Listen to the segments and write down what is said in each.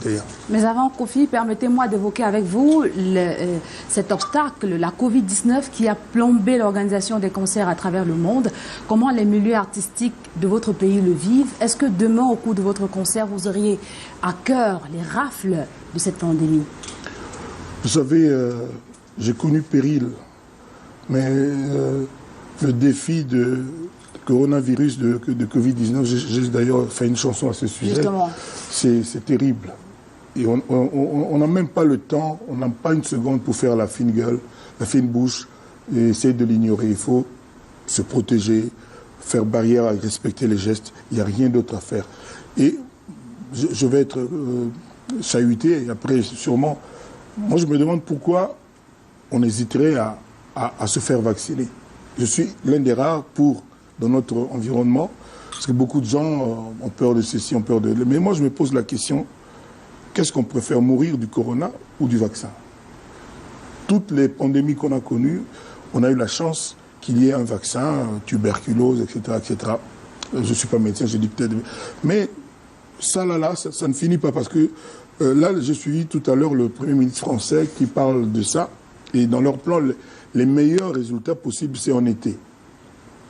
2021. Mais avant, Kofi, permettez-moi d'évoquer avec vous cet obstacle, la Covid-19, qui a plombé l'organisation des concerts à travers le monde. Comment les milieux artistiques de votre pays le vivent? Est-ce que demain, au cours de votre concert, vous auriez à cœur les rafles de cette pandémie? Vous savez, j'ai connu péril, mais le défi de coronavirus, de Covid-19, j'ai d'ailleurs fait une chanson à ce sujet. C'est terrible. Et on n'a même pas le temps, on n'a pas une seconde pour faire la fine gueule, la fine bouche, et essayer de l'ignorer. Il faut se protéger, faire barrière, respecter les gestes. Il n'y a rien d'autre à faire. Et je vais être chahuté, et après, sûrement, moi je me demande pourquoi on hésiterait à se faire vacciner. Je suis l'un des rares dans notre environnement, parce que beaucoup de gens ont peur de ceci, ont peur de... Mais moi, je me pose la question, qu'est-ce qu'on préfère, mourir du corona ou du vaccin? Toutes les pandémies qu'on a connues, on a eu la chance qu'il y ait un vaccin, tuberculose, etc., etc. Je ne suis pas médecin, j'ai dit peut-être... Mais ça, ça ne finit pas, parce que là, j'ai suivi tout à l'heure le Premier ministre français qui parle de ça, et dans leur plan, les meilleurs résultats possibles, c'est en été.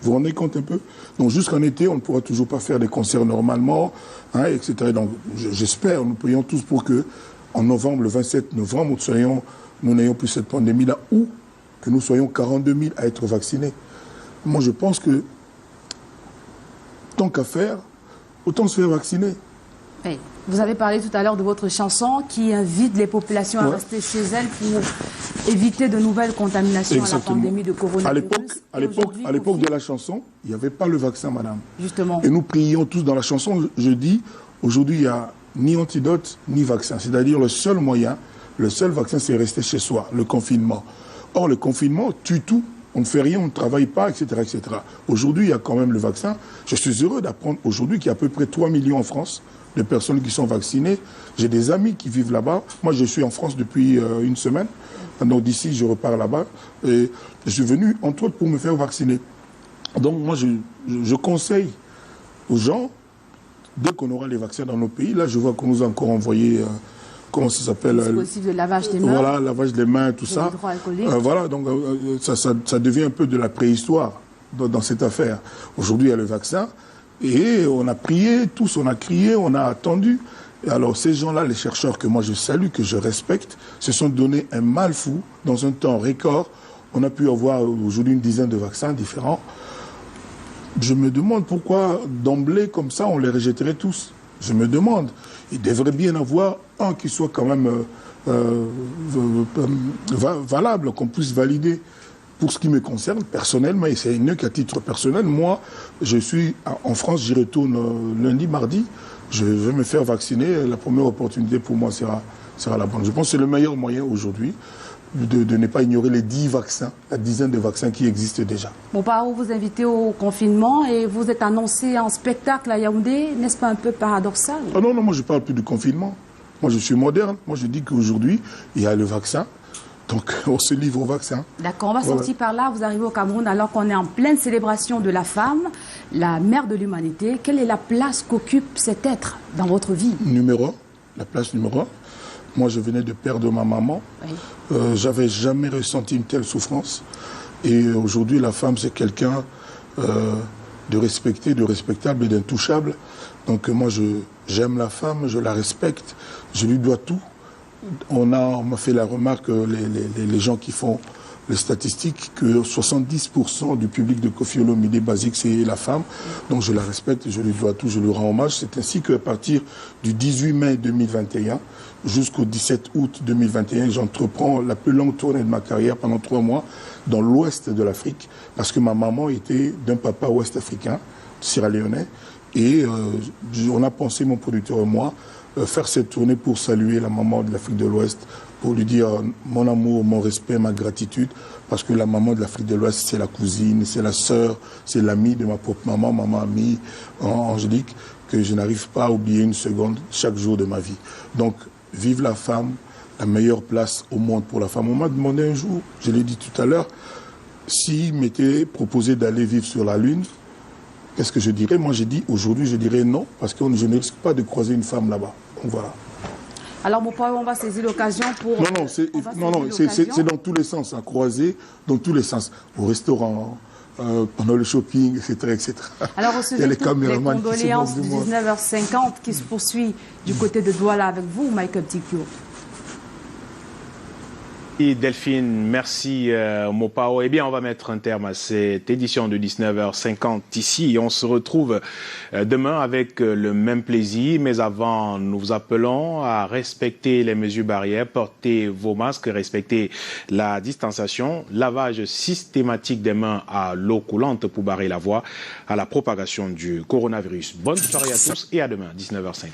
Vous vous rendez compte un peu? Donc jusqu'en été, on ne pourra toujours pas faire des concerts normalement, hein, etc. Donc j'espère, nous prions tous pour que, en novembre, le 27 novembre, nous n'ayons plus cette pandémie-là, ou que nous soyons 42 000 à être vaccinés. Moi, je pense que, tant qu'à faire, autant se faire vacciner. Oui. Vous avez parlé tout à l'heure de votre chanson qui invite les populations à rester chez elles pour éviter de nouvelles contaminations. Exactement. À la pandémie de coronavirus. À l'époque de la chanson, il n'y avait pas le vaccin, madame. Justement. Et nous prions tous dans la chanson, je dis, aujourd'hui, il n'y a ni antidote, ni vaccin. C'est-à-dire le seul moyen, le seul vaccin, c'est rester chez soi, le confinement. Or, le confinement tue tout. On ne fait rien, on ne travaille pas, etc., etc. Aujourd'hui, il y a quand même le vaccin. Je suis heureux d'apprendre aujourd'hui qu'il y a à peu près 3 millions en France de personnes qui sont vaccinées. J'ai des amis qui vivent là-bas. Moi, je suis en France depuis une semaine. Donc d'ici, je repars là-bas. Et je suis venu, entre autres, pour me faire vacciner. Donc moi, je conseille aux gens, dès qu'on aura les vaccins dans nos pays, là, je vois qu'on nous a encore envoyé... comment ça s'appelle? Le dispositif de lavage des mains. Voilà, lavage des mains, tout ça. Voilà, donc ça devient un peu de la préhistoire dans cette affaire. Aujourd'hui, il y a le vaccin. Et on a prié, tous on a crié, on a attendu. Et alors ces gens-là, les chercheurs que moi je salue, que je respecte, se sont donné un mal fou dans un temps record. On a pu avoir aujourd'hui une dizaine de vaccins différents. Je me demande pourquoi d'emblée comme ça on les rejetterait tous. Je me demande. Il devrait bien avoir un qui soit quand même valable, qu'on puisse valider. Pour ce qui me concerne, personnellement, et c'est une qu'à titre personnel, moi, je suis en France, j'y retourne lundi, mardi, je vais me faire vacciner. La première opportunité pour moi sera la bonne. Je pense que c'est le meilleur moyen aujourd'hui de ne pas ignorer les 10 vaccins, la dizaine de vaccins qui existent déjà. Mon parent vous invitez au confinement et vous êtes annoncé en spectacle à Yaoundé, n'est-ce pas un peu paradoxal? Ah non, moi je ne parle plus du confinement. Moi je suis moderne. Moi je dis qu'aujourd'hui, il y a le vaccin. Donc, on se livre au vaccin. D'accord, on va sortir par là. Vous arrivez au Cameroun alors qu'on est en pleine célébration de la femme, la mère de l'humanité. Quelle est la place qu'occupe cet être dans votre vie? La place numéro 1. Moi, je venais de perdre ma maman. Oui. J'avais jamais ressenti une telle souffrance. Et aujourd'hui, la femme, c'est quelqu'un de respecté, de respectable et d'intouchable. Donc, moi, j'aime la femme, je la respecte, je lui dois tout. On m'a fait la remarque, les gens qui font les statistiques, que 70% du public de Koffi Olomide Basique, c'est la femme. Donc je la respecte, je lui dois tout, je lui rends hommage. C'est ainsi qu'à partir du 18 mai 2021 jusqu'au 17 août 2021, j'entreprends la plus longue tournée de ma carrière pendant 3 mois dans l'ouest de l'Afrique, parce que ma maman était d'un papa ouest-africain, sierra-léonais, et on a pensé, mon producteur et moi, faire cette tournée pour saluer la maman de l'Afrique de l'Ouest, pour lui dire mon amour, mon respect, ma gratitude, parce que la maman de l'Afrique de l'Ouest, c'est la cousine, c'est la sœur, c'est l'amie de ma propre maman amie, Angélique, que je n'arrive pas à oublier une seconde chaque jour de ma vie. Donc, vive la femme, la meilleure place au monde pour la femme. On m'a demandé un jour, je l'ai dit tout à l'heure, s'il m'était proposé d'aller vivre sur la Lune, qu'est-ce que je dirais? Moi, j'ai dit, aujourd'hui, je dirais non, parce que je ne risque pas de croiser une femme là-bas. Donc voilà. Alors, on va saisir l'occasion pour... C'est dans tous les sens, à croiser, dans tous les sens. Au restaurant, pendant le shopping, etc. Alors, recevez les condoléances de 19h50 qui se poursuit du côté de Douala avec vous, Michael Tikio. Et Delphine, merci Mopao. Eh bien, on va mettre un terme à cette édition de 19h50 ici. On se retrouve demain avec le même plaisir. Mais avant, nous vous appelons à respecter les mesures barrières, porter vos masques, respecter la distanciation, lavage systématique des mains à l'eau coulante pour barrer la voie à la propagation du coronavirus. Bonne soirée à tous et à demain, 19h50.